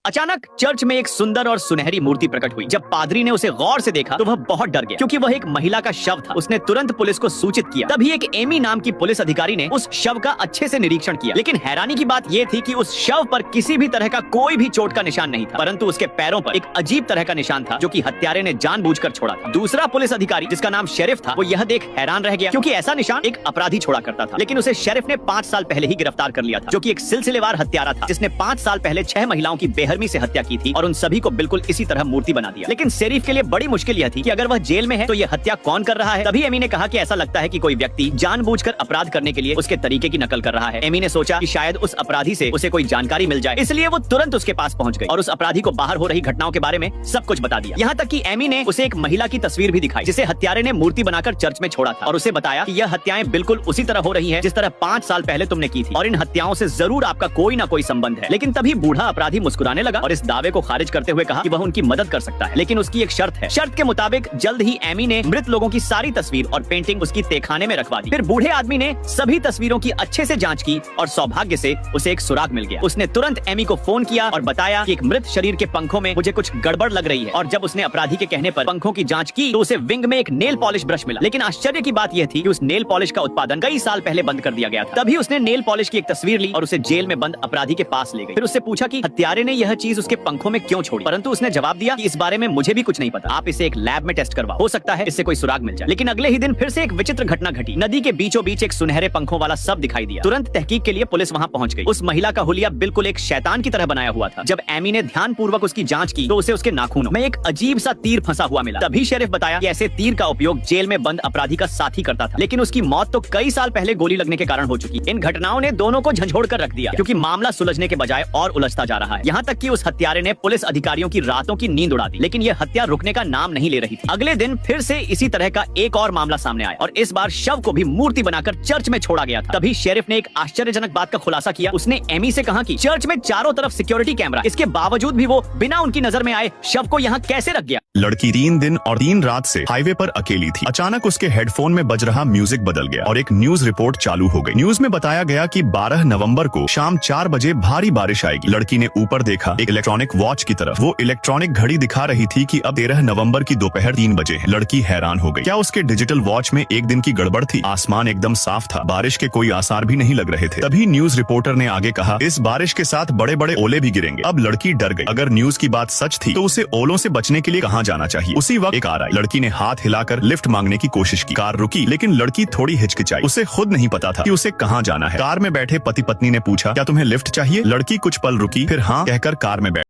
अचानक चर्च में एक सुंदर और सुनहरी मूर्ति प्रकट हुई। जब पादरी ने उसे गौर से देखा तो वह बहुत डर गया, क्योंकि वह एक महिला का शव था। उसने तुरंत पुलिस को सूचित किया। तभी एक एमी नाम की पुलिस अधिकारी ने उस शव का अच्छे से निरीक्षण किया, लेकिन हैरानी की बात यह थी कि उस शव पर किसी भी तरह का कोई भी चोट का निशान नहीं था, परंतु उसके पैरों पर एक अजीब तरह का निशान था, जो कि हत्यारे ने जानबूझकर छोड़ा था। दूसरा पुलिस अधिकारी, जिसका नाम शेरिफ था, वो यह देख हैरान रह गया, क्योंकि ऐसा निशान एक अपराधी छोड़ा करता था। लेकिन उसे शेरिफ ने 5 साल पहले ही गिरफ्तार कर लिया था, जो कि एक सिलसिलेवार हत्यारा था, जिसने 5 साल पहले 6 महिलाओं की बेरहमी से हत्या की थी और उन सभी को बिल्कुल इसी तरह मूर्ति बना दिया। लेकिन शेरिफ के लिए बड़ी मुश्किल यह थी कि अगर वह जेल में है तो यह हत्या कौन कर रहा है। तभी एमी ने कहा कि ऐसा लगता है कि कोई व्यक्ति जानबूझकर अपराध करने के लिए उसके तरीके की नकल कर रहा है। एमी ने सोचा कि शायद उस अपराधी से उसे कोई जानकारी मिल जाए, इसलिए वो तुरंत उसके पास पहुंच गई और उस अपराधी को बाहर हो रही घटनाओं के बारे में सब कुछ बता दिया। यहाँ तक कि एमी ने उसे एक महिला की तस्वीर भी दिखाई, जिसे हत्यारे ने मूर्ति बनाकर चर्च में छोड़ा था, और उसे बताया कि यह हत्याएं बिल्कुल उसी तरह हो रही है जिस तरह 5 साल पहले तुमने की थी, और इन हत्याओं से जरूर आपका कोई ना कोई संबंध है। लेकिन तभी बूढ़ा अपराधी मुस्कुराने लगा और इस दावे को खारिज करते हुए कहा कि वह उनकी मदद कर सकता है, लेकिन उसकी एक शर्त है। शर्त के मुताबिक जल्द ही एमी ने मृत लोगों की सारी तस्वीर और पेंटिंग उसकी तहखाने में रखवा दी। फिर बूढ़े आदमी ने सभी तस्वीरों की अच्छे से जांच की और सौभाग्य से उसे एक सुराग मिल गया। उसने तुरंत एमी को फोन किया और बताया कि एक मृत शरीर के पंखों में मुझे कुछ गड़बड़ लग रही है, और जब उसने अपराधी के कहने पर पंखों की जांच की तो उसे विंग में एक नेल पॉलिश ब्रश मिला। लेकिन आश्चर्य की बात यह थी कि उस नेल पॉलिश का उत्पादन कई साल पहले बंद कर दिया गया था। तभी उसने नेल पॉलिश की एक तस्वीर ली और उसे जेल में बंद अपराधी के पास ले गई। फिर उससे पूछा कि हत्यारे ने यह चीज उसके पंखों में क्यों छोड़ी, परंतु उसने जवाब दिया कि इस बारे में मुझे भी कुछ नहीं पता, आप इसे एक लैब में टेस्ट करवाओ, हो सकता है इससे कोई सुराग मिल जाए। लेकिन अगले ही दिन फिर से एक विचित्र घटना घटी। नदी के बीचों बीच एक सुनहरे पंखों वाला शव दिखाई दिया। तुरंत तहकीक के लिए पुलिस वहां पहुंच गई। उस महिला का हुलिया बिल्कुल एक शैतान की तरह बनाया हुआ था। जब एमी ने ध्यानपूर्वक उसकी जांच की तो उसे उसके नाखूनों में एक अजीब सा तीर फंसा हुआ मिला। तभी शेरिफ बताया कि ऐसे तीर का उपयोग जेल में बंद अपराधी का साथी करता था, लेकिन उसकी मौत तो कई साल पहले गोली लगने के कारण हो चुकी। इन घटनाओं ने दोनों को झंझोड़ कर रख दिया, क्योंकि मामला सुलझने के बजाय और उलझता जा रहा है। यहाँ तक कि उस हत्यारे ने पुलिस अधिकारियों की रातों की नींद उड़ा दी, लेकिन यह हत्या रुकने का नाम नहीं ले रही थी। अगले दिन फिर से इसी तरह का एक और मामला सामने आया, और इस बार शव को भी मूर्ति बनाकर चर्च में छोड़ा गया था। तभी शेरिफ ने एक आश्चर्यजनक बात का खुलासा किया। उसने एमी से कहा कि चर्च में चारों तरफ सिक्योरिटी कैमरा, इसके बावजूद भी वो बिना उनकी नजर में आए शव को यहाँ कैसे रख गया। लड़की 3 दिन और 3 रात से हाईवे पर अकेली थी। अचानक उसके हेडफोन में बज रहा म्यूजिक बदल गया और एक न्यूज रिपोर्ट चालू हो गई। न्यूज में बताया गया कि 12 नवंबर को शाम 4 बजे भारी बारिश आएगी। लड़की ने ऊपर देखा, एक इलेक्ट्रॉनिक वॉच की तरफ। वो इलेक्ट्रॉनिक घड़ी दिखा रही थी कि अब 13 नवंबर की दोपहर 3 बजे है। लड़की हैरान हो गई। क्या उसके डिजिटल वॉच में एक दिन की गड़बड़ थी? आसमान एकदम साफ था, बारिश के कोई आसार भी नहीं लग रहे थे। तभी न्यूज रिपोर्टर ने आगे कहा, इस बारिश के साथ बड़े बड़े ओले भी गिरेंगे। अब लड़की डर गई। अगर न्यूज की बात सच थी तो उसे ओलों से बचने के लिए कहाँ जाना चाहिए? उसी वक्त एक कार आई। लड़की ने हाथ हिलाकर लिफ्ट मांगने की कोशिश की। कार रुकी, लेकिन लड़की थोड़ी हिचकिचाई। उसे खुद नहीं पता था कि उसे कहाँ जाना है। कार में बैठे पति पत्नी ने पूछा, क्या तुम्हें लिफ्ट चाहिए? लड़की कुछ पल रुकी, फिर हाँ कहकर कार में बैठ